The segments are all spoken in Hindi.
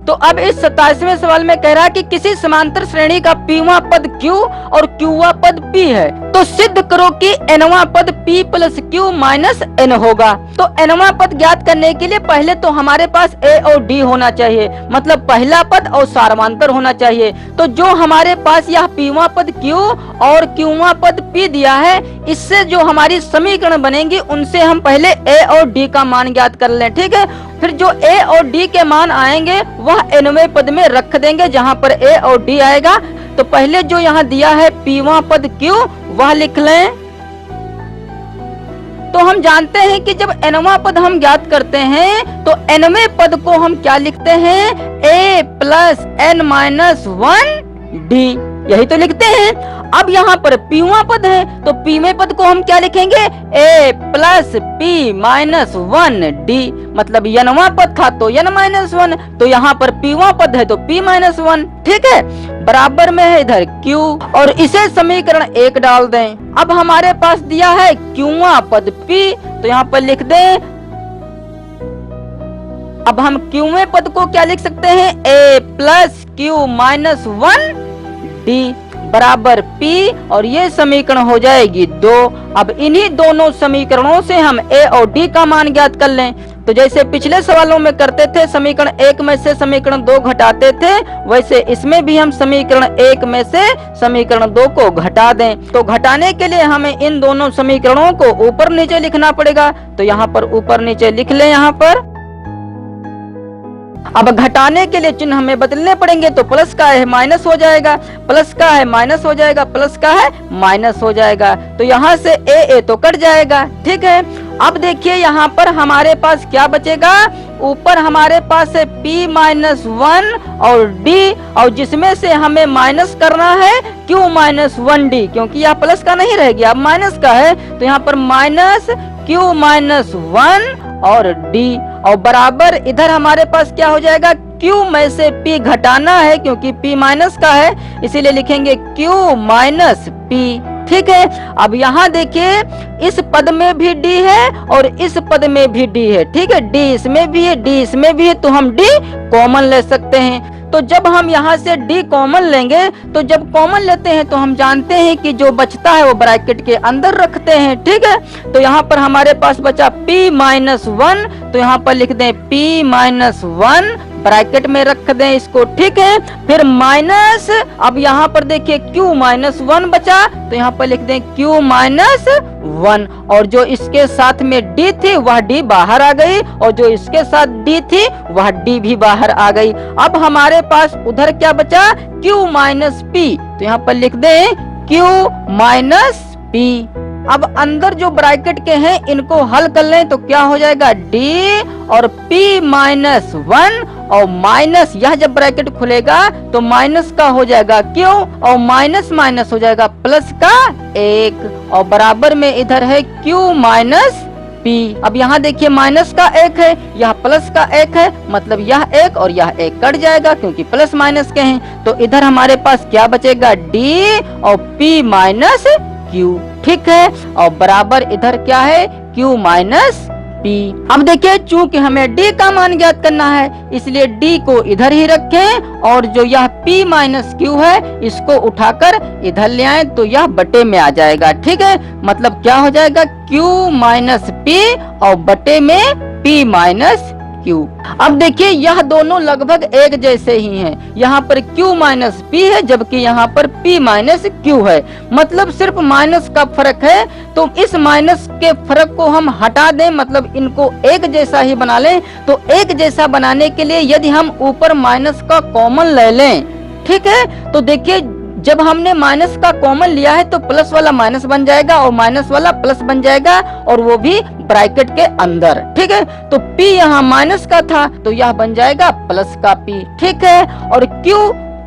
तो अब इस 27वें सवाल में कह रहा है कि किसी समांतर श्रेणी का पीवां पद Q और Qवां पद P है, तो सिद्ध करो कि nवां पद P plus Q minus N होगा। तो nवां पद ज्ञात करने के लिए पहले तो हमारे पास A और D होना चाहिए, मतलब पहला पद और सार्वमांतर होना चाहिए। तो जो हमारे पास यह पीवां पद Q और Qवां पद P दिया है, इससे जो हमारी समीकरण बनेंगी उनसे हम पहले A और D का मान ज्ञात कर लें, ठीक है। फिर जो A और D के मान आएंगे वह nवें पद में रख देंगे जहां पर A और D आएगा। तो पहले जो यहाँ दिया है पीवां पद Q वह लिख लें। तो हम जानते हैं कि जब nवां पद हम ज्ञात करते हैं तो nवें पद को हम क्या लिखते हैं, A plus N minus 1 D, यही तो लिखते हैं। अब यहाँ पर पीवां पद है तो पीवें पद को हम क्या लिखेंगे, A plus P minus 1 D, मतलब nवां पद था तो N माइनस 1, तो यहाँ पर पीवां पद है तो P माइनस 1, ठीक है। बराबर में है इधर Q और इसे समीकरण 1 डाल दें। अब हमारे पास दिया है Qवां पद P, तो यहाँ पर लिख दें। अब हम Qवें पद को क्या लिख सकते हैं, A plus Q minus 1 D बराबर P, और ये समीकरण हो जाएगी 2। अब इन्हीं दोनों समीकरणों से हम A और D का मान ज्ञात कर लें। तो जैसे पिछले सवालों में करते थे, समीकरण 1 में से समीकरण 2 घटाते थे, वैसे इसमें भी हम समीकरण 1 में से समीकरण 2 को घटा दें। तो घटाने के लिए हमें इन दोनों समीकरणों को ऊपर नीचे लिखना पड़ेगा। तो यहाँ पर ऊपर नीचे लिख लें। यहाँ पर अब घटाने के लिए चिन्ह हमें बदलने पड़ेंगे, तो प्लस का है माइनस हो जाएगा, प्लस का है माइनस हो जाएगा, प्लस का है माइनस हो जाएगा। तो यहाँ से ए तो कट जाएगा, ठीक है। अब देखिए यहाँ पर हमारे पास क्या बचेगा, ऊपर हमारे पास है P माइनस 1 और D, और जिसमें से हमें माइनस करना है Q माइनस 1D, क्योंकि यह प्लस का नहीं रह गया, अब माइनस का है। तो यहाँ पर माइनस Q माइनस 1 और D, और बराबर इधर हमारे पास क्या हो जाएगा, Q में से P घटाना है क्योंकि P माइनस का है, इसीलिए लिखेंगे Q माइनस P, ठीक है। अब यहाँ देखिए इस पद में भी D है और इस पद में भी D है, ठीक है। D इसमें भी है, D इसमें भी है, तो हम D कॉमन ले सकते हैं। तो जब हम यहाँ से D कॉमन लेंगे, तो जब कॉमन लेते हैं तो हम जानते हैं कि जो बचता है वो ब्रैकेट के अंदर रखते हैं, ठीक है। तो यहाँ पर हमारे पास बचा P माइनस 1, तो यहाँ पर लिख दें P माइनस 1, ब्रैकेट में रख दें इसको, ठीक है। फिर माइनस, अब यहाँ पर देखिए Q माइनस 1 बचा, तो यहाँ पर लिख दें Q माइनस 1, और जो इसके साथ में D थी वह D बाहर आ गई, और जो इसके साथ D थी वह D भी बाहर आ गई। अब हमारे पास उधर क्या बचा, Q माइनस P, तो यहाँ पर लिख दें Q माइनस P। अब अंदर जो ब्रैकेट के हैं इनको हल कर लें तो क्या हो जाएगा, D और P माइनस 1 और माइनस, यह जब ब्रैकेट खुलेगा तो माइनस का हो जाएगा Q और माइनस माइनस हो जाएगा प्लस का 1, और बराबर में इधर है Q माइनस P। अब यहाँ देखिए माइनस का 1 है, यह प्लस का 1 है, मतलब यह 1 और यह 1 कट जाएगा क्योंकि प्लस माइनस के हैं। तो इधर हमारे पास क्या बचेगा, D और P माइनस Q, ठीक है। और बराबर इधर क्या है, Q माइनस P। अब देखिए चूंकि हमें D का मान ज्ञात करना है, इसलिए D को इधर ही रखें, और जो यह P माइनस Q है इसको उठाकर इधर ले आए तो यह बटे में आ जाएगा, ठीक है। मतलब क्या हो जाएगा, Q माइनस P और बटे में P माइनस Q। अब देखिए यह दोनों लगभग एक जैसे ही हैं। यहाँ पर Q माइनस P है जबकि यहाँ पर P माइनस Q है, मतलब सिर्फ माइनस का फर्क है। तो इस माइनस के फर्क को हम हटा दें, मतलब इनको एक जैसा ही बना लें। तो एक जैसा बनाने के लिए यदि हम ऊपर माइनस का कॉमन ले लें, ठीक है, तो देखिए जब हमने माइनस का कॉमन लिया है तो प्लस वाला माइनस बन जाएगा और माइनस वाला प्लस बन जाएगा, और वो भी ब्रैकेट के अंदर, ठीक है। तो P यहाँ माइनस का था तो यह बन जाएगा प्लस का P, ठीक है। और Q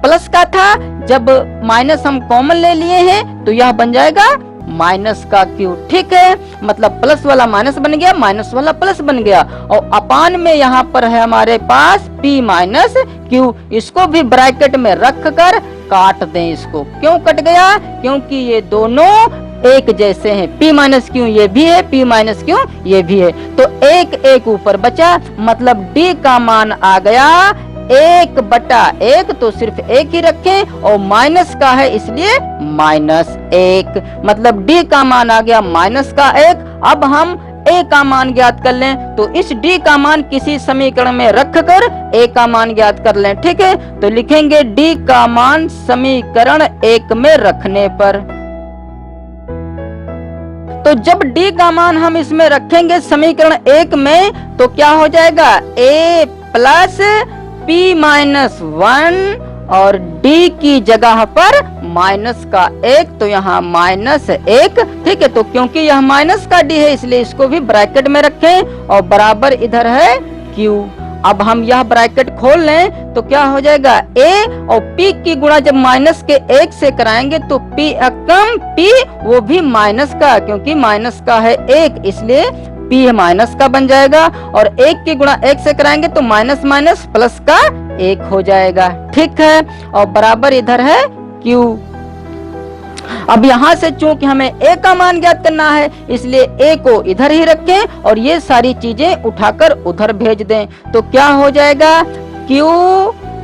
प्लस का था, जब माइनस हम कॉमन ले लिए हैं तो यह बन जाएगा माइनस का Q, ठीक है। मतलब प्लस वाला माइनस बन गया, माइनस वाला प्लस बन गया, और अपान में यहाँ पर है हमारे पास P माइनस Q। इसको भी ब्रैकेट में रख कर काट दें इसको। क्यों कट गया, क्योंकि ये दोनों एक जैसे हैं। P माइनस Q ये भी है, P माइनस Q ये भी है, तो एक एक ऊपर बचा, मतलब D का मान आ गया एक बटा एक, तो सिर्फ एक ही रखें और माइनस का है इसलिए -1, मतलब d का मान आ गया -1। अब हम a का मान ज्ञात कर लें, तो इस d का मान किसी समीकरण में रखकर a का मान ज्ञात कर लें। ठीक है, तो लिखेंगे d का मान समीकरण 1 में रखने पर। तो जब d का मान हम इसमें रखेंगे समीकरण 1 में, तो क्या हो जाएगा a प्लस p माइनस 1 और d की जगह पर -1, तो यहाँ -1। ठीक है, तो क्योंकि यह माइनस का d है इसलिए इसको भी ब्रैकेट में रखें और बराबर इधर है q। अब हम यह ब्रैकेट खोल लें तो क्या हो जाएगा a और p की गुणा जब -1 से कराएंगे तो p कम p वो भी माइनस का, क्योंकि माइनस का है 1 इसलिए p माइनस का बन जाएगा, और 1 की गुणा 1 से कराएंगे तो माइनस माइनस प्लस का 1 हो जाएगा। ठीक है, और बराबर इधर है q। अब यहाँ से चूंकि हमें a का मान ज्ञात करना है इसलिए a को इधर ही रखें और ये सारी चीजें उठाकर उधर भेज दें, तो क्या हो जाएगा q,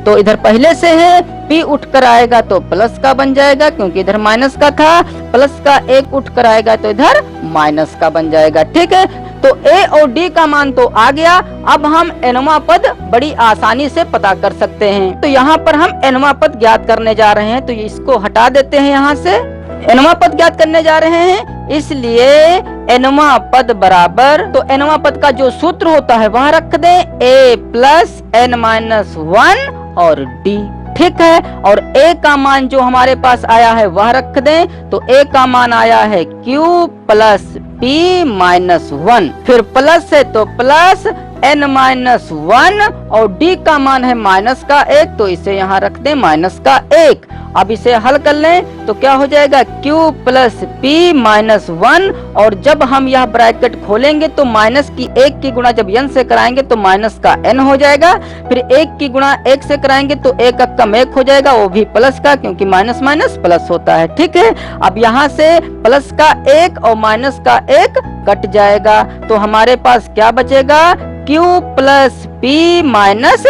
तो इधर पहले से है p उठ कर आएगा तो प्लस का बन जाएगा, क्योंकि इधर माइनस का था, प्लस का 1 उठ कर आएगा तो इधर माइनस का बन जाएगा। ठीक है, तो a और d का मान तो आ गया। अब हम nवां पद बड़ी आसानी से पता कर सकते हैं, तो यहाँ पर हम nवां पद ज्ञात करने जा रहे हैं, तो इसको हटा देते हैं यहाँ से। nवां पद ज्ञात करने जा रहे हैं इसलिए nवां पद बराबर, तो nवां पद का जो सूत्र होता है वह रख दें, a प्लस n-1 और d। ठीक है, और a का मान जो हमारे पास आया है वह रख दें, तो a का मान आया है q प्लस p माइनस 1, फिर प्लस है तो प्लस n-1 और d का मान है -1, तो इसे यहाँ रख दें -1। अब इसे हल कर लें तो क्या हो जाएगा q प्लस p माइनस 1, और जब हम यह ब्रैकेट खोलेंगे तो माइनस की 1 की गुणा जब n से कराएंगे तो माइनस का n हो जाएगा, फिर 1 की गुणा 1 से कराएंगे तो 1 कम 1 हो जाएगा, वो भी प्लस का, क्योंकि माइनस माइनस प्लस होता है। ठीक है, अब यहाँ से प्लस का 1 और माइनस का 1 कट जाएगा, तो हमारे पास क्या बचेगा q plus p minus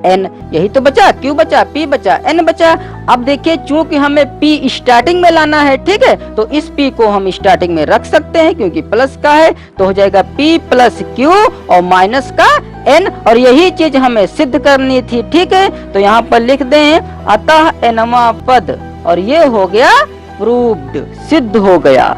n, यही तो बचा, q बचा, p बचा, n बचा। अब देखिए चूंकि हमें p स्टार्टिंग में लाना है, ठीक है, तो इस p को हम स्टार्टिंग में रख सकते हैं क्योंकि प्लस का है, तो हो जाएगा p प्लस q और माइनस का n, और यही चीज हमें सिद्ध करनी थी। ठीक है, तो यहाँ पर लिख दें अतः nवां पद, और ये हो गया प्रूव्ड, सिद्ध हो गया।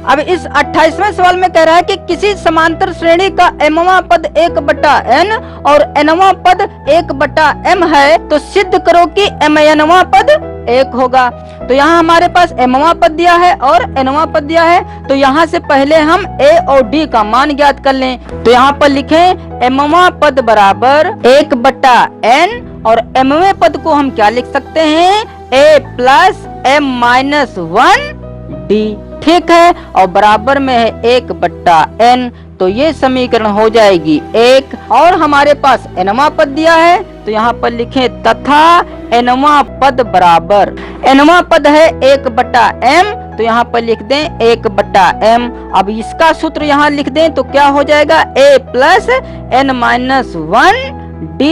अब इस 28वें सवाल में कह रहा है कि किसी समांतर श्रेणी का mवां पद 1/n और nवां पद 1/m है, तो सिद्ध करो कि mnवां पद 1 होगा। तो यहाँ हमारे पास mवां पद दिया है और nवां पद दिया है, तो यहाँ से पहले हम a और d का मान ज्ञात कर लें। तो यहाँ पर लिखें mवां पद बराबर 1/n, और mवें पद को हम क्या लिख सकते हैं a प्लस m-1d। ठीक है, और बराबर में है 1/n, तो ये समीकरण हो जाएगी 1, और हमारे पास nवां पद दिया है, तो यहाँ पर लिखें तथा nवां पद बराबर, nवां पद है 1/m, तो यहाँ पर लिख दें 1/m। अब इसका सूत्र यहाँ लिख दें तो क्या हो जाएगा a प्लस n-1d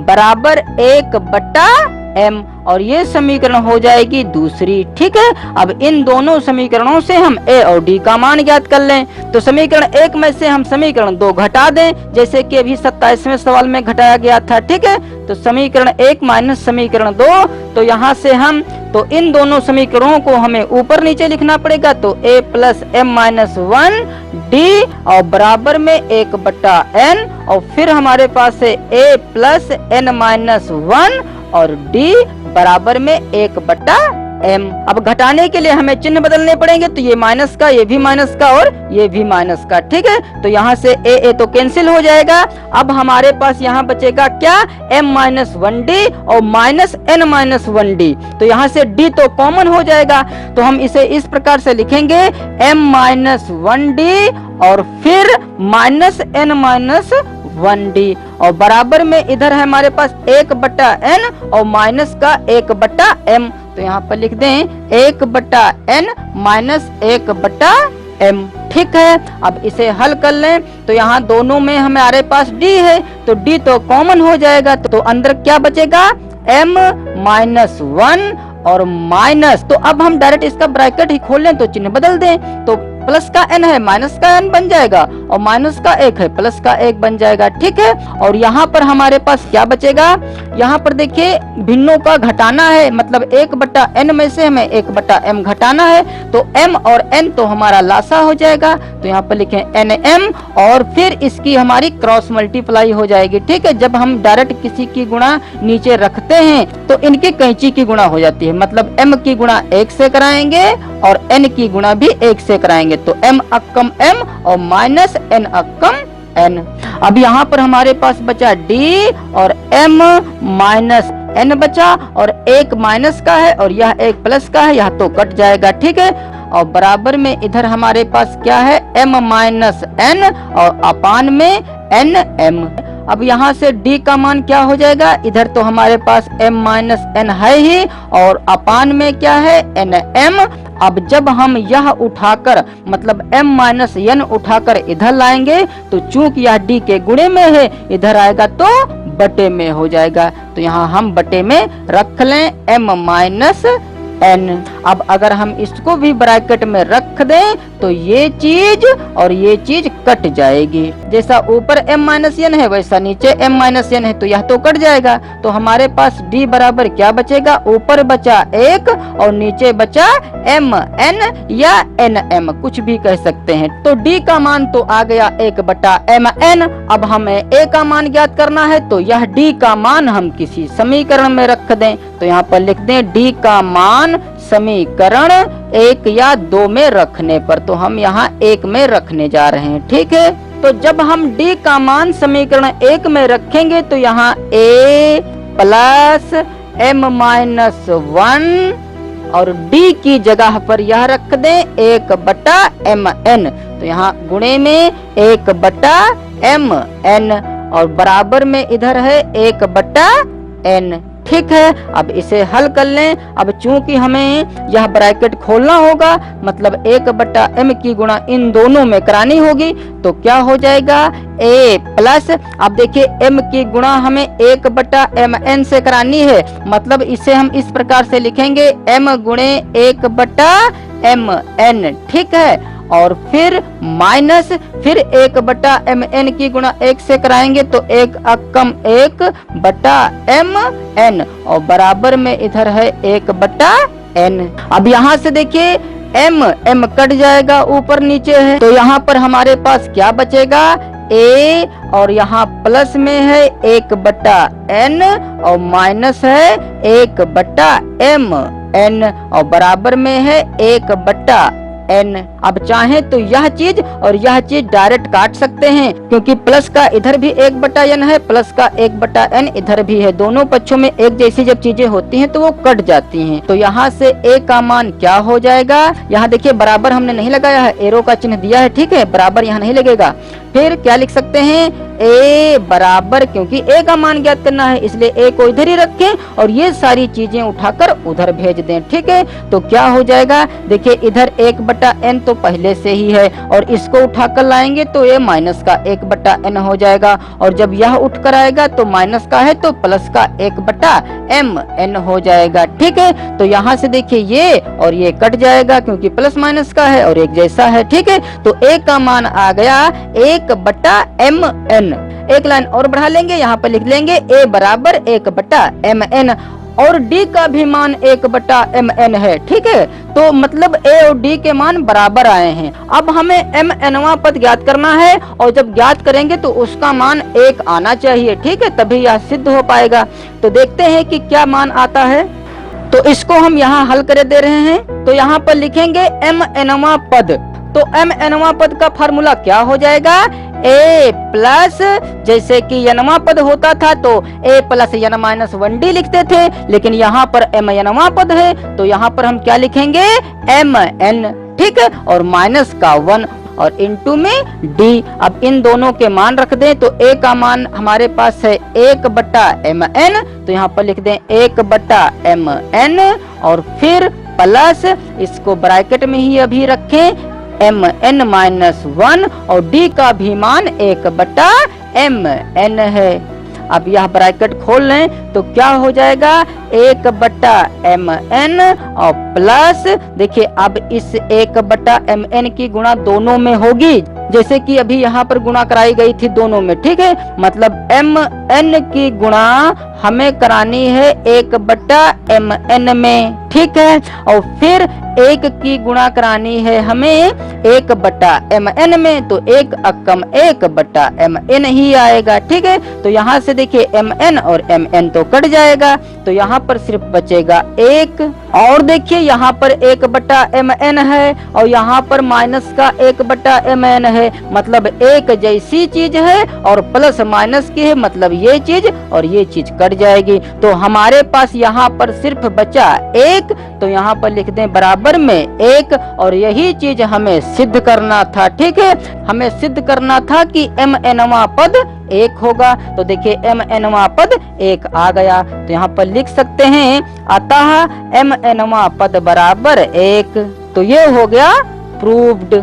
बराबर 1/m, और ये समीकरण हो जाएगी दूसरी। ठीक है, अब इन दोनों समीकरणों से हम a और d का मान ज्ञात कर लें। तो समीकरण 1 में से हम समीकरण 2 घटा दें, जैसे कि अभी 27वें सवाल में घटाया गया था। ठीक है, तो समीकरण 1 माइनस समीकरण 2, तो यहाँ से हम, तो इन दोनों समीकरणों को हमें ऊपर नीचे लिखना पड़ेगा, तो a प्लस m-1d और बराबर में 1/n, और फिर हमारे पास है a प्लस n-1 और d बराबर में 1/m। अब घटाने के लिए हमें चिन्ह बदलने पड़ेंगे, तो ये माइनस का, ये भी माइनस का और ये भी माइनस का। ठीक है, तो यहाँ से a तो कैंसिल हो जाएगा। अब हमारे पास यहाँ बचेगा क्या m-1d और माइनस n-1d, तो यहाँ से d तो कॉमन हो जाएगा, तो हम इसे इस प्रकार से लिखेंगे m-1d और फिर माइनस n-1d, और बराबर में इधर है हमारे पास 1/n और माइनस का 1/m, तो यहाँ पर लिख दें 1/n माइनस 1/m। m। ठीक है, अब इसे हल कर लें तो यहाँ दोनों में हमारे पास d है तो d तो कॉमन हो जाएगा, तो अंदर क्या बचेगा m माइनस 1 और माइनस, तो अब हम डायरेक्ट इसका ब्रैकेट ही खोल लें तो चिन्ह बदल दें, तो प्लस का n है माइनस का n बन जाएगा और माइनस का 1 है प्लस का 1 बन जाएगा। ठीक है, और यहाँ पर हमारे पास क्या बचेगा, यहाँ पर देखिए भिन्नों का घटाना है, मतलब 1/n में से हमें 1/m घटाना है, तो m और n तो हमारा लासा हो जाएगा, तो यहाँ पर लिखें nm और फिर इसकी हमारी क्रॉस मल्टीप्लाई हो जाएगी। ठीक है, जब हम डायरेक्ट किसी की गुणा नीचे रखते हैं तो इनकी कैंची की गुणा हो जाती है, मतलब m की गुणा 1 से कराएंगे और n की गुणा भी 1 से कराएंगे, तो m अक्कम m और माइनस n अक्कम n। अब यहाँ पर हमारे पास बचा d और m माइनस n बचा और एक माइनस का है और यह एक प्लस का है, यह तो कट जाएगा। ठीक है, और बराबर में इधर हमारे पास क्या है m माइनस n और अपान में n m। अब यहाँ से d का मान क्या हो जाएगा, इधर तो हमारे पास m माइनस n है ही और अपान में क्या है n m। अब जब हम यह उठाकर मतलब m माइनस n उठाकर इधर लाएंगे तो चूंकि यह d के गुणे में है इधर आएगा तो बटे में हो जाएगा, तो यहाँ हम बटे में रख लें m माइनस n। अब अगर हम इसको भी ब्रैकेट में रख दें तो ये चीज और ये चीज कट जाएगी, जैसा ऊपर m माइनस n है वैसा नीचे m माइनस n है, तो यह तो कट जाएगा, तो हमारे पास d बराबर क्या बचेगा, ऊपर बचा 1 और नीचे बचा m n या n m कुछ भी कह सकते हैं, तो d का मान तो आ गया 1/mn। अब हमें a का मान ज्ञात करना है, तो यह d का मान हम किसी समीकरण में रख दें, तो यहाँ पर लिख दें d का मान समीकरण 1 या 2 में रखने पर, तो हम यहाँ 1 में रखने जा रहे हैं। ठीक है, तो जब हम d का मान समीकरण 1 में रखेंगे तो यहाँ a प्लस m माइनस 1 और d की जगह पर यह रख दें 1/mn, तो यहाँ गुणे में 1/mn और बराबर में इधर है 1/n। ठीक है, अब इसे हल कर लें। अब चूंकि हमें यह ब्रैकेट खोलना होगा मतलब 1/m की गुणा इन दोनों में करानी होगी, तो क्या हो जाएगा a प्लस, अब देखिए m की गुणा हमें 1/mn से करानी है, मतलब इसे हम इस प्रकार से लिखेंगे m गुणे 1/mn। ठीक है, और फिर माइनस फिर 1/mn की गुणा 1 से कराएंगे तो 1 अक्कम 1/mn और बराबर में इधर है 1/n। अब यहाँ से देखिए m कट जाएगा ऊपर नीचे है, तो यहाँ पर हमारे पास क्या बचेगा a और यहाँ प्लस में है 1/n और माइनस है 1/mn और बराबर में है 1/n। अब चाहे तो यह चीज और यह चीज डायरेक्ट काट सकते हैं, क्योंकि प्लस का इधर भी 1/n है प्लस का 1/n इधर भी है, दोनों पक्षों में एक जैसी जब चीजें होती हैं तो वो कट जाती हैं। तो यहाँ से a का मान क्या हो जाएगा, यहाँ देखिए बराबर हमने नहीं लगाया है, एरो का चिन्ह दिया है। ठीक है, बराबर यहाँ नहीं लगेगा, फिर क्या लिख सकते हैं a बराबर, क्योंकि a का मान ज्ञात करना है इसलिए a को इधर ही रखें और ये सारी चीजें उठाकर उधर भेज दें। ठीक है, तो क्या हो जाएगा, देखिए इधर 1/n तो पहले से ही है और इसको उठाकर लाएंगे तो ये माइनस का 1/n हो जाएगा, और जब यह उठ कर आएगा तो माइनस का है तो प्लस का 1/mn हो जाएगा। ठीक है, तो यहाँ से देखिए ये और ये कट जाएगा क्योंकि प्लस माइनस का है और एक जैसा है। ठीक है, तो a का मान आ गया 1/mn। एक लाइन और बढ़ा लेंगे, यहाँ पर लिख लेंगे a बराबर 1/mn और d का भी मान 1/mn है। ठीक है, तो मतलब a और d के मान बराबर आए हैं। अब हमें mnवां पद ज्ञात करना है और जब ज्ञात करेंगे तो उसका मान 1 आना चाहिए। ठीक है, तभी यह सिद्ध हो पाएगा। तो देखते हैं कि क्या मान आता है, तो इसको हम यहाँ हल कर दे रहे हैं। तो यहाँ पर लिखेंगे mnवां पद, तो mnवां पद का फार्मूला क्या हो जाएगा, a प्लस, जैसे कि nवां पद होता था तो a plus n minus 1d लिखते थे, लेकिन यहाँ पर mnवां पद है तो यहाँ पर हम क्या लिखेंगे mn। ठीक है, और माइनस का 1 और इनटू में d। अब इन दोनों के मान रख दें तो a का मान हमारे पास है 1/mn, तो यहाँ पर लिख दें 1/mn और फिर प्लस, इसको ब्रैकेट में ही अभी रखें mn-1 और d का भी मान 1/mn है। अब यह ब्रैकेट खोल लें तो क्या हो जाएगा 1/mn और प्लस, देखिए अब इस 1/mn की गुणा दोनों में होगी, जैसे कि अभी यहाँ पर गुणा कराई गई थी दोनों में, ठीक है। मतलब mn की गुणा हमें करानी है 1/mn में, ठीक है। और फिर 1 की गुणा करानी है हमें 1/mn में, तो 1 अक्कम 1/mn ही आएगा, ठीक है। तो यहाँ से देखिए mn और mn तो कट जाएगा, तो यहाँ पर सिर्फ बचेगा 1। और देखिए यहाँ पर 1/mn है और यहाँ पर माइनस का 1/mn है, मतलब एक जैसी चीज है और प्लस माइनस की है, मतलब ये चीज और ये चीज कट जाएगी। तो हमारे पास यहाँ पर सिर्फ बचा 1, तो यहाँ पर लिख दें बराबर में 1। और यही चीज हमें सिद्ध करना था, ठीक है। हमें सिद्ध करना था कि mnवां पद 1 होगा, तो देखिए mnवां पद 1 आ गया, तो यहाँ पर लिख सकते हैं अतः mnवां पद बराबर 1। तो ये हो गया प्रूव्ड।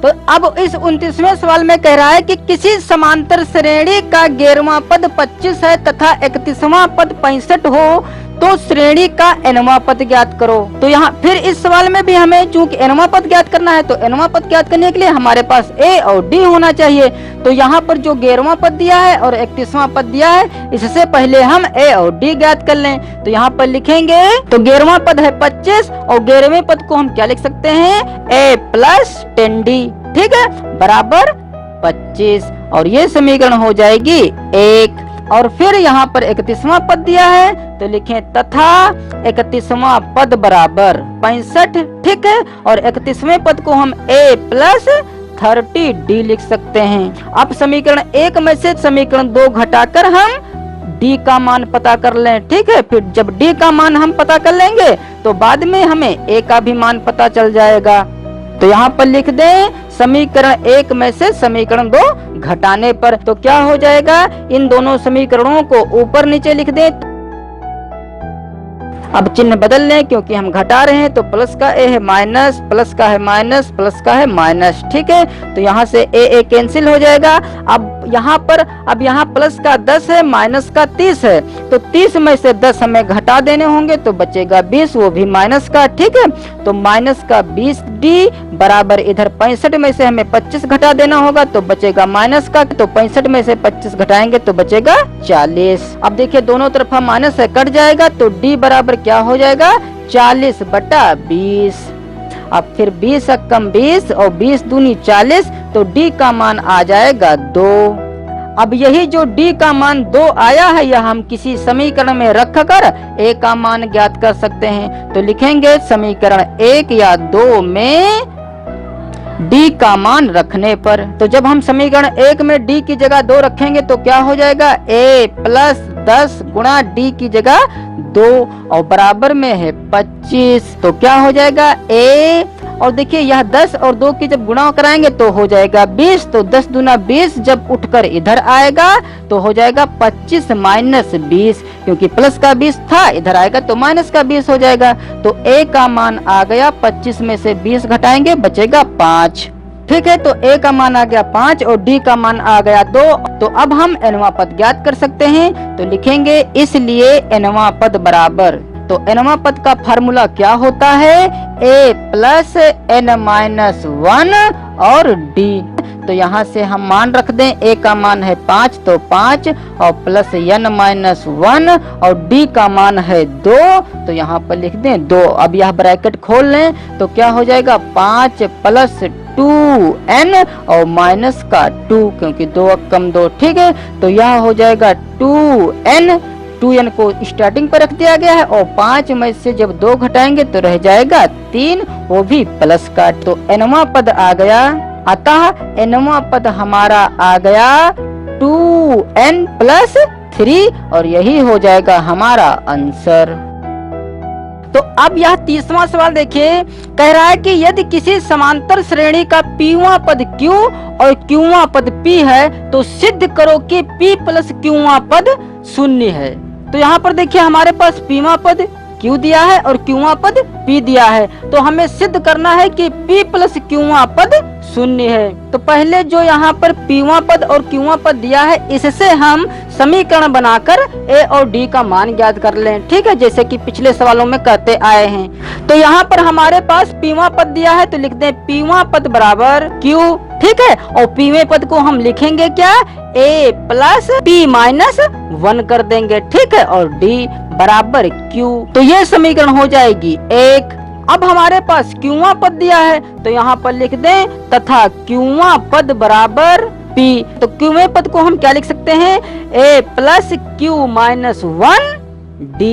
तो अब इस 29वें सवाल में कह रहा है कि किसी समांतर श्रेणी का 11वां पद 25 है तथा 31वां पद 65 हो तो श्रेणी का nवां पद ज्ञात करो। तो यहाँ फिर इस सवाल में भी हमें चूंकि nवां पद ज्ञात करना है, तो nवां पद ज्ञात करने के लिए हमारे पास a और d होना चाहिए। तो यहाँ पर जो 11वां पद दिया है और 31वां पद दिया है, इससे पहले हम a और d ज्ञात कर लें। तो यहाँ पर लिखेंगे, तो 11वां पद है 25 और 11वें पद को हम क्या लिख सकते हैं a + 10d, ठीक है, बराबर 25। और ये समीकरण हो जाएगी 1। और फिर यहाँ पर 31वां पद दिया है, तो लिखें तथा 31वां पद बराबर 65, ठीक है। और 31वें पद को हम a + 30d लिख सकते हैं। अब समीकरण 1 में से समीकरण 2 घटाकर हम d का मान पता कर लें, ठीक है। फिर जब d का मान हम पता कर लेंगे तो बाद में हमें a का भी मान पता चल जाएगा। तो यहाँ पर लिख दें समीकरण 1 में से समीकरण 2 घटाने पर, तो क्या हो जाएगा, इन दोनों समीकरणों को ऊपर नीचे लिख दें। अब चिन्ह बदल लें क्योंकि हम घटा रहे हैं, तो प्लस का a है माइनस, प्लस का है माइनस, प्लस का है माइनस, ठीक है। तो यहाँ से a कैंसिल हो जाएगा। अब यहाँ प्लस का 10 है, माइनस का 30 है, तो 30 में से 10 हमें घटा देने होंगे, तो बचेगा 20, वो भी माइनस का, ठीक है। तो माइनस का 20d बराबर इधर 65 में से हमें 25 घटा देना होगा, तो बचेगा माइनस का, तो 65 में से 25 घटाएंगे तो बचेगा 40। अब देखिए दोनों तरफा माइनस है, कट जाएगा, तो d बराबर क्या हो जाएगा 40/20। अब फिर 20 अक्कम 20 और 20 दूनी 40, तो d का मान आ जाएगा 2। अब यही जो d का मान 2 आया है, यह हम किसी समीकरण में रखकर a का मान ज्ञात कर सकते हैं। तो लिखेंगे समीकरण 1 या 2 में d का मान रखने पर, तो जब हम समीकरण 1 में d की जगह 2 रखेंगे तो क्या हो जाएगा a + 10 गुणा d की जगह 2 और बराबर में है 25, तो क्या हो जाएगा a, और देखिए यह 10 और 2 की जब गुणा कराएंगे तो हो जाएगा 20, तो 10 दूना 20 जब उठकर इधर आएगा तो हो जाएगा 25 - 20, क्योंकि प्लस का 20 था, इधर आएगा तो माइनस का 20 हो जाएगा। तो a का मान आ गया 25 में से 20 घटाएंगे बचेगा 5, ठीक है। तो a का मान आ गया 5 और d का मान आ गया 2। तो अब हम nवां पद ज्ञात कर सकते हैं, तो लिखेंगे इसलिए nवां पद बराबर, तो nवां पद का फार्मूला क्या होता है a + n-1 और d। तो यहाँ से हम मान रख दें, a का मान है 5 तो 5 और प्लस n-1 और d का मान है 2, तो यहाँ पर लिख दें 2। अब यह ब्रैकेट खोल लें तो क्या हो जाएगा 5 + 2n और माइनस का 2, क्योंकि 2 अक्कम 2, ठीक है। तो यह हो जाएगा 2n को स्टार्टिंग पर रख दिया गया है और 5 में से जब 2 घटाएंगे तो रह जाएगा 3, वो भी प्लस का। तो nवां पद आ गया, अतः nवां पद हमारा आ गया 2n + 3 और यही हो जाएगा हमारा आंसर। तो अब यह 30वां सवाल देखिए, कह रहा है कि यदि किसी समांतर श्रेणी का pवां पद q और qवां पद p है तो सिद्ध करो कि p + qवां पद 0 है। तो यहाँ पर देखिए हमारे पास pवां पद Q दिया है और Qवां पद P दिया है। तो हमें सिद्ध करना है कि P प्लस Qवां पद शून्य है। तो पहले जो यहाँ पर Pवां पद और Qवां पद दिया है, इससे हम समीकरण बनाकर A और D का मान ज्ञात कर लें। ठीक है, जैसे कि पिछले सवालों में कहते आए हैं। तो यहाँ पर हमारे पास Pवां पद दिया है, तो लिखते हैं Pवां पद बराबर Q। ठीक है, और Pवें पद को हम लिखेंगे क्या, A प्लस P माइनस 1 कर देंगे। ठीक है, और D बराबर Q। तो ये समीकरण हो जाएगी 1। अब हमारे पास Qवां पद दिया है, तो यहाँ पर लिख दें तथा Qवां पद बराबर P। तो Qवें पद को हम क्या लिख सकते हैं, A plus Q minus 1 D।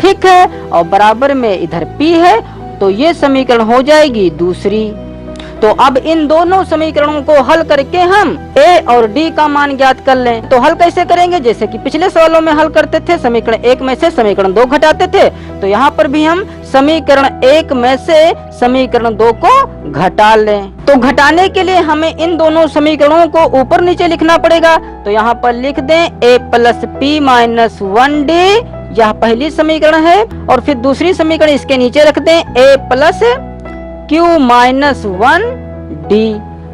ठीक है, और बराबर में इधर P है, तो ये समीकरण हो जाएगी दूसरी। तो अब इन दोनों समीकरणों को हल करके हम A और D का मान ज्ञात कर लें। तो हल कैसे करेंगे, जैसे कि पिछले सवालों में हल करते थे, समीकरण 1 में से समीकरण 2 घटाते थे, तो यहाँ पर भी हम समीकरण 1 में से समीकरण 2 को घटा लें। तो घटाने के लिए हमें इन दोनों समीकरणों को ऊपर नीचे लिखना पड़ेगा। तो यहाँ पर लिख दें A plus P minus 1D, यह पहली समीकरण है, और फिर दूसरी समीकरण इसके नीचे रख दें A plus Q minus 1 D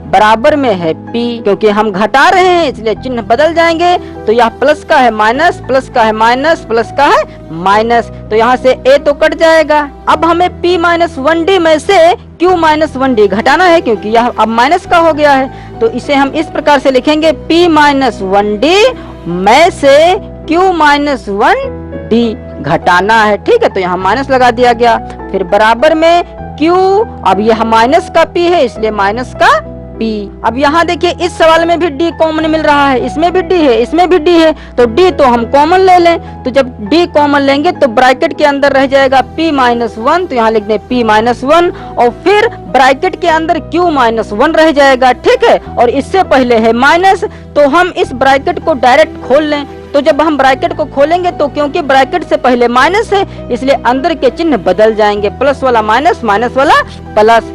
बराबर में है P। क्योंकि हम घटा रहे हैं इसलिए चिन्ह बदल जाएंगे। तो यह प्लस का है माइनस, प्लस का है माइनस, प्लस का है माइनस, तो यहाँ से A तो कट जाएगा। अब हमें P माइनस 1D में से Q माइनस 1D घटाना है, क्योंकि यह अब माइनस का हो गया है। तो इसे हम इस प्रकार से लिखेंगे, P माइनस 1D में से Q माइनस 1D घटाना है। ठीक है, तो यहाँ माइनस लगा दिया गया, फिर बराबर में Q। अब यह माइनस का P है, इसलिए माइनस का P। अब यहाँ देखिए इस सवाल में भी D कॉमन मिल रहा है, इसमें भी D है, इसमें भी D है, तो D तो हम कॉमन ले लें। तो जब D कॉमन लेंगे तो ब्रैकेट के अंदर रह जाएगा P माइनस 1, तो यहाँ लिख दें P माइनस 1, और फिर ब्रैकेट के अंदर Q माइनस 1 रह जाएगा। ठीक है, और इससे पहले है माइनस, तो हम इस ब्रैकेट को डायरेक्ट खोल लें। तो जब हम ब्रैकेट को खोलेंगे तो क्योंकि ब्रैकेट से पहले माइनस है, इसलिए अंदर के चिन्ह बदल जाएंगे, प्लस वाला माइनस, माइनस वाला प्लस।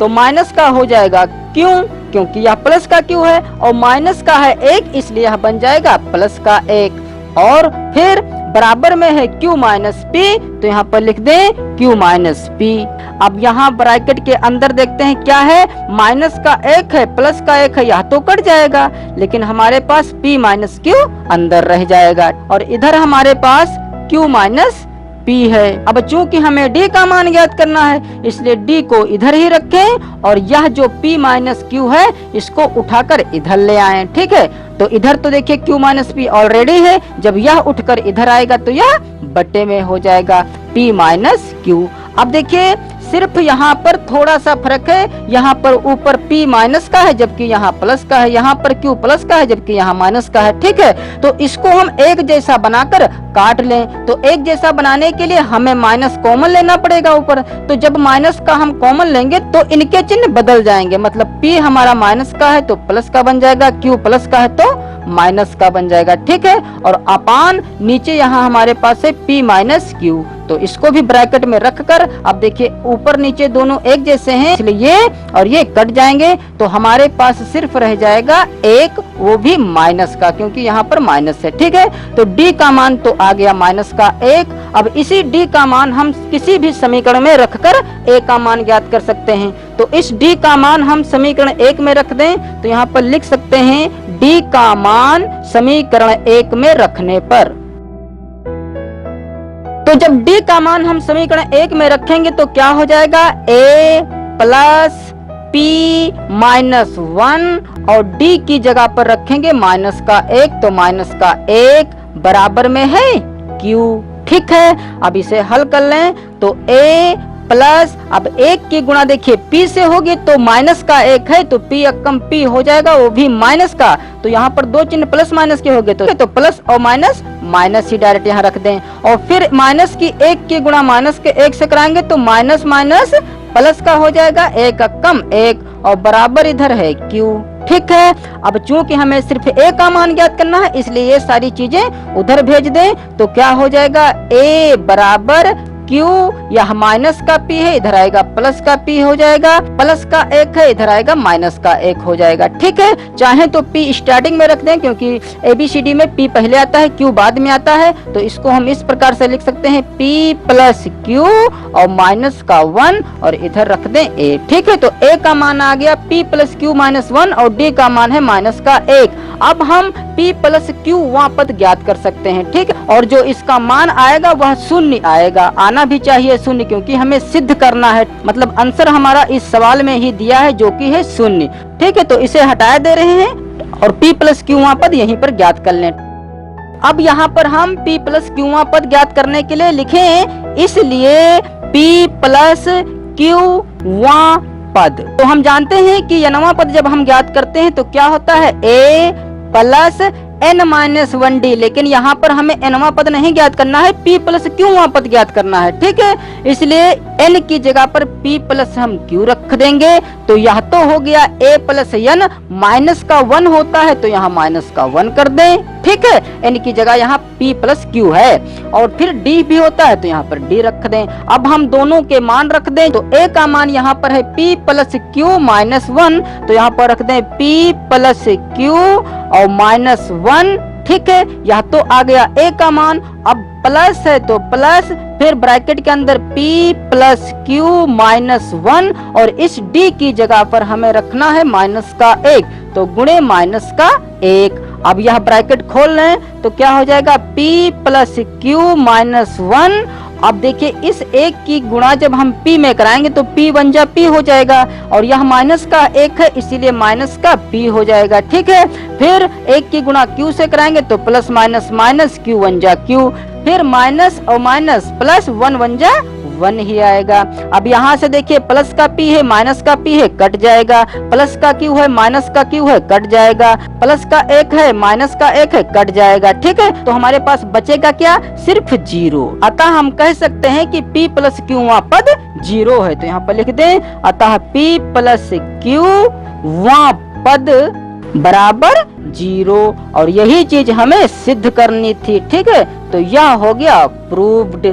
तो माइनस का हो जाएगा क्यों, क्योंकि यह प्लस का क्यू है, और माइनस का है 1, इसलिए यह बन जाएगा प्लस का 1, और फिर बराबर में है Q माइनस P, तो यहाँ पर लिख दें Q माइनस P। अब यहाँ ब्रैकेट के अंदर देखते हैं क्या है, माइनस का 1 है, प्लस का 1 है, यह तो कट जाएगा, लेकिन हमारे पास P माइनस Q अंदर रह जाएगा, और इधर हमारे पास Q माइनस P है। अब चूंकि हमें D का मान ज्ञात करना है, इसलिए D को इधर ही रखें, और यह जो P माइनस Q है इसको उठाकर इधर ले आए। ठीक है, तो इधर तो देखिए Q माइनस P ऑलरेडी है, जब यह उठकर इधर आएगा तो यह बट्टे में हो जाएगा P माइनस Q। अब देखिए सिर्फ यहाँ पर थोड़ा सा फर्क है, यहाँ पर ऊपर P माइनस का है जबकि यहाँ प्लस का है, यहाँ पर Q प्लस का है जबकि यहाँ माइनस का है। ठीक है, तो इसको हम एक जैसा बनाकर काट लें। तो एक जैसा बनाने के लिए हमें माइनस कॉमन लेना पड़ेगा ऊपर। तो जब माइनस का हम कॉमन लेंगे तो इनके चिन्ह बदल जाएंगे, मतलब P हमारा माइनस का है तो प्लस का बन जाएगा, Q प्लस का है तो माइनस का बन जाएगा। ठीक है, और अपान नीचे यहाँ हमारे पास है P माइनस Q, तो इसको भी ब्रैकेट में रखकर, अब देखिए ऊपर नीचे दोनों एक जैसे हैं, इसलिए ये और ये कट जाएंगे, तो हमारे पास सिर्फ रह जाएगा 1, वो भी माइनस का, क्योंकि यहाँ पर माइनस है। ठीक है, तो D का मान तो आ गया माइनस का 1। अब इसी D का मान हम किसी भी समीकरण में रखकर A का मान ज्ञात कर सकते हैं। तो इस D का मान हम समीकरण 1 में रख दें, तो यहाँ पर लिख सकते हैं D का मान समीकरण 1 में रखने पर। तो जब D का मान हम समीकरण 1 में रखेंगे तो क्या हो जाएगा, A प्लस P माइनस 1, और D की जगह पर रखेंगे माइनस का 1, तो माइनस का 1 बराबर में है Q। ठीक है, अब इसे हल कर लें तो A प्लस, अब 1 की गुणा देखिए P से होगी तो माइनस का 1 है, तो P अकम P हो जाएगा, वो भी माइनस का। तो यहाँ पर दो चिन्ह प्लस माइनस के हो गए, तो प्लस और माइनस, माइनस ही डायरेक्ट यहाँ रख दें, और फिर माइनस की 1 की गुणा माइनस के 1 से कराएंगे तो माइनस माइनस प्लस का हो जाएगा, 1 अकम 1, और बराबर इधर है Q। ठीक है, अब चूंकि हमें सिर्फ A का मान ज्ञात करना है, इसलिए ये सारी चीजें उधर भेज दें, तो क्या हो जाएगा, A बराबर Q, यह माइनस का P है, इधर आएगा प्लस का P हो जाएगा, प्लस का 1 है, इधर आएगा माइनस का 1 हो जाएगा। ठीक है, चाहे तो P स्टार्टिंग में रख दें क्योंकि ABCD में P पहले आता है, Q बाद में आता है, तो इसको हम इस प्रकार से लिख सकते हैं P प्लस Q और माइनस का 1 और इधर रख दें A। ठीक है, तो A का मान आ गया P प्लस Q माइनस 1 और D का मान है माइनस का 1। अब हम P प्लस Q वहाँ पद ज्ञात कर सकते हैं। ठीक है, और जो इसका मान आएगा वह शून्य आएगा, आना भी चाहिए शून्य, क्योंकि हमें सिद्ध करना है, मतलब आंसर हमारा इस सवाल में ही दिया है जो कि है शून्य। ठीक है, तो इसे हटा दे रहे हैं और P प्लस Q वहाँ पद यहीं पर ज्ञात कर लें। अब यहाँ पर हम P प्लस Q वहाँ पद ज्ञात करने के लिए लिखें, इसलिए P प्लस Q वहाँ पद। तो हम जानते हैं कि यनवा पद जब हम ज्ञात करते हैं तो क्या होता है A plus n minus 1D, लेकिन यहाँ पर हमें nवा पद नहीं ज्ञात करना है, P प्लस Q वहाँ पद ज्ञात करना है। ठीक है, इसलिए n की जगह पर P प्लस हम Q रख देंगे, तो यह तो हो गया A प्लस n, माइनस का 1 होता है तो यहाँ माइनस का 1 कर दें। ठीक है, n की जगह यहाँ P प्लस Q है, और फिर D भी होता है तो यहाँ पर D रख दें। अब हम दोनों के मान रख दें, तो A का मान यहाँ पर है P प्लस Q माइनस 1, तो यहाँ पर रख दें P प्लस Q और माइनस 1। ठीक है, यह तो आ गया A का मान। अब प्लस है तो प्लस, फिर ब्रैकेट के अंदर P प्लस Q माइनस 1 और इस D की जगह पर हमें रखना है माइनस का 1, तो गुणे माइनस का 1। अब यह ब्रैकेट खोल लें तो क्या हो जाएगा P प्लस Q माइनस 1। अब देखिए इस 1 की गुणा जब हम P में कराएंगे तो P बन जा P हो जाएगा, और यह माइनस का 1 है इसीलिए माइनस का P हो जाएगा। ठीक है, फिर 1 की गुणा Q से कराएंगे तो प्लस माइनस माइनस Q बन जा Q, फिर माइनस और माइनस प्लस 1 बन जा 1 ही आएगा। अब यहाँ से देखिए प्लस का P है माइनस का P है कट जाएगा, प्लस का Q है माइनस का Q है कट जाएगा, प्लस का 1 है माइनस का 1 है कट जाएगा। ठीक है, तो हमारे पास बचेगा क्या, सिर्फ 0। अतः हम कह सकते हैं कि P प्लस Q वहाँ पद 0 है, तो यहाँ पर लिख दें अतः P प्लस Q वहाँ पद बराबर 0, और यही चीज हमें सिद्ध करनी थी। ठीक है, तो यह हो गया प्रूव्ड।